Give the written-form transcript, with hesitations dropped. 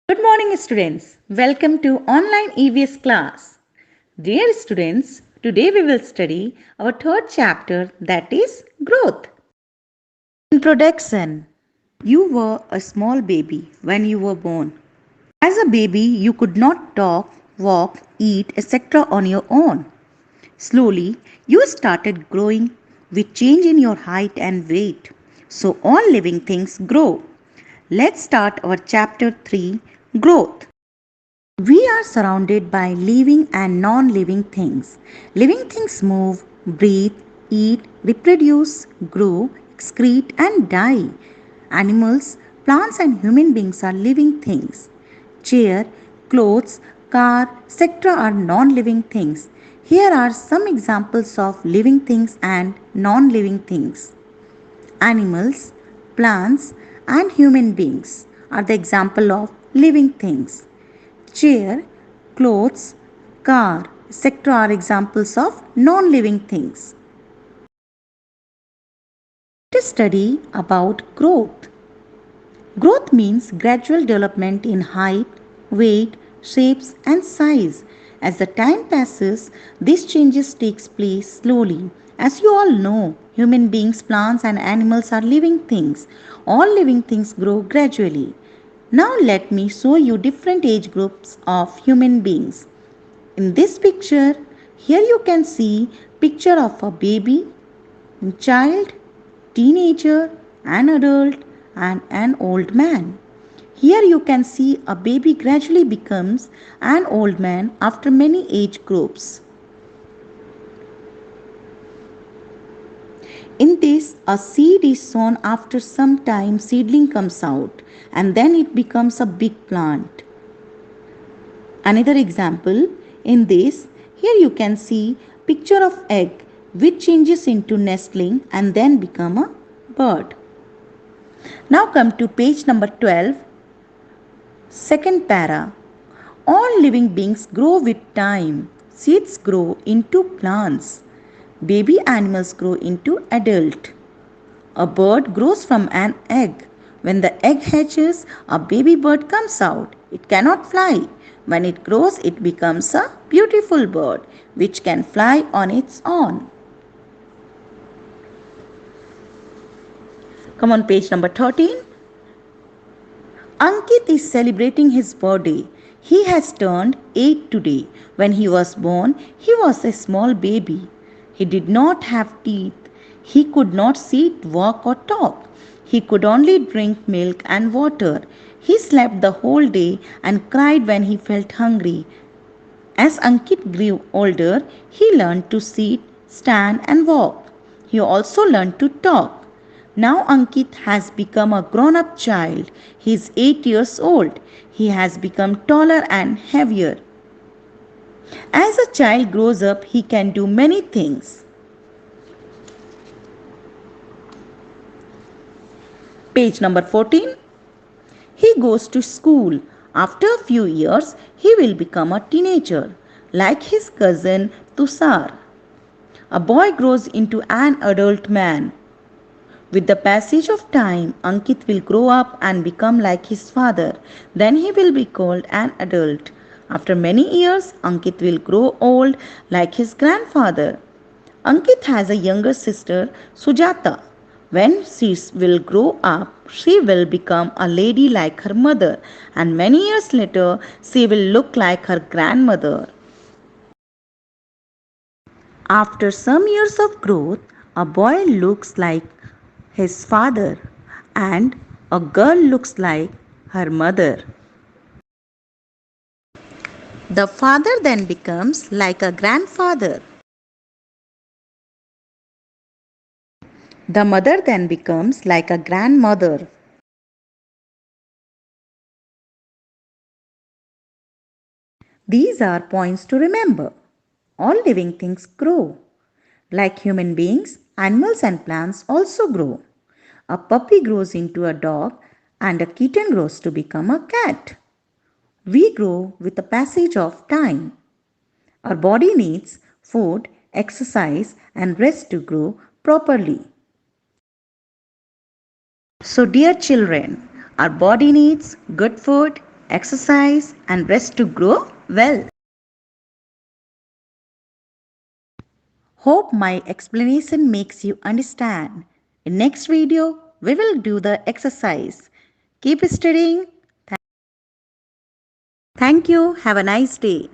Good morning, students. Welcome to online EVS class. Dear students, today we will study our third chapter, that is growth. Introduction. You were a small baby when you were born. As a baby, you could not talk, walk, eat, etc. on your own. Slowly, you started growing with change in your height and weight. So, all living things grow. Let's start our chapter 3, growth. We are surrounded by living and non living things. Living things move, breathe, eat, reproduce, grow, excrete, and die. Animals, plants, and human beings are living things. Chair, clothes, car, etc. are non living things. Here are some examples of living things and non living things. Animals, plants, and human beings are the example of living things. Chair, clothes, car, etc. are examples of non living things. Let us study about growth. Growth means gradual development in height, weight, shapes, and size. As the time passes, these changes takes place slowly. As you all know, human beings, plants, and animals are living things. All living things grow gradually. Now let me show you different age groups of human beings. In this picture, here you can see picture of a baby, child, teenager, an adult and an old man. Here you can see a baby gradually becomes an old man after many age groups. In this, a seed is sown after some time seedling comes out and then it becomes a big plant. Another example, in this, here you can see picture of egg which changes into nestling and then become a bird. Now come to page number 12, second para. All living beings grow with time. Seeds grow into plants. Baby animals grow into adult. A bird grows from an egg. When the egg hatches, a baby bird comes out. It cannot fly. When it grows, it becomes a beautiful bird which can fly on its own. Come on, page number 13. Ankit is celebrating his birthday. He has turned 8 today. When he was born, he was a small baby. He did not have teeth. He could not sit, walk, or talk. He could only drink milk and water. He slept the whole day and cried when he felt hungry. As Ankit grew older, he learned to sit, stand, and walk. He also learned to talk. Now Ankit has become a grown up child. He is 8 years old. He has become taller and heavier. As a child grows up, he can do many things. Page number 14. He goes to school. After a few years, he will become a teenager, like his cousin Tushar. A boy grows into an adult man. With the passage of time, Ankit will grow up and become like his father. Then he will be called an adult. After many years, Ankit will grow old like his grandfather. Ankit has a younger sister, Sujata. When she will grow up, she will become a lady like her mother, and many years later, she will look like her grandmother. After some years of growth, a boy looks like his father and a girl looks like her mother. The father then becomes like a grandfather. The mother then becomes like a grandmother. These are points to remember. All living things grow. Like human beings, animals and plants also grow. A puppy grows into a dog and a kitten grows to become a cat. We grow with the passage of time. Our body needs food, exercise, and rest to grow properly. So, dear children, our body needs good food, exercise, and rest to grow well. Hope my explanation makes you understand. In next video, we will do the exercise. Keep studying. Thank you. Have a nice day.